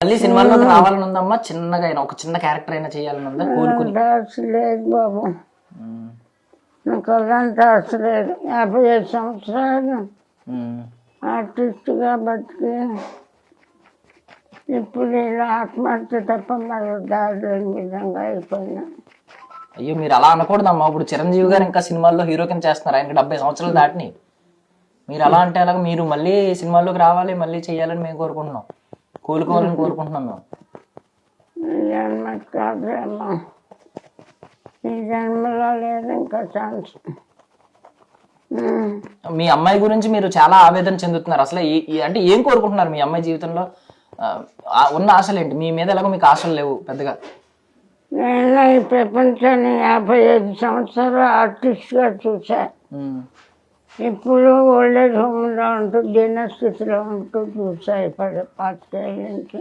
మళ్ళీ సినిమాల్లోకి రావాలని ఉందమ్మా? చిన్నగా అయినా ఒక చిన్న క్యారెక్టర్ అయినా చేయాలని ఉందా కోలుకుని? లేదు బాబు, నాకు అలాంటి ఆశ లేదు. 55 సంవత్సరాలు ఆర్టిస్ట్గా బతికి ఇప్పుడు ఇలా ఆత్మహత్య తప్ప మరో దారి లేని విధంగా అయిపోయినా. అయ్యో మీరు అలా అనకూడదమ్మా. ఇప్పుడు చిరంజీవి గారు ఇంకా సినిమాల్లో హీరో కింద చేస్తున్నారు, ఆయనకి 70 సంవత్సరాలు దాటిని. మీరు అలా అంటే అలాగా? మీరు మళ్ళీ సినిమాల్లోకి రావాలి, మళ్ళీ చేయాలని మేము కోరుకుంటున్నాం, కోలుకోవాలని కోరుకుంటున్నాం మేము. ఈ జన్మ కాదేమో, ఈ జన్మలో లేదు ఇంకా ఛాన్స్. మీ అమ్మాయి గురించి మీరు చాలా ఆవేదన చెందుతున్నారు. అసలు అంటే ఏం కోరుకుంటున్నారు మీ అమ్మాయి జీవితంలో? ఉన్న ఆశలు ఏంటి? మీ మీద ఎలాగో మీకు ఆశలు లేవు పెద్దగా. నేను ఈ ప్రపంచాన్ని 55 సంవత్సరాలు ఆర్టిస్ట్గా చూసా. ఇప్పుడు ఓల్డేజ్ హోమ్లో ఉంటూ దీనస్థితిలో ఉంటూ చూసా 25 ఏళ్ళ నుంచి.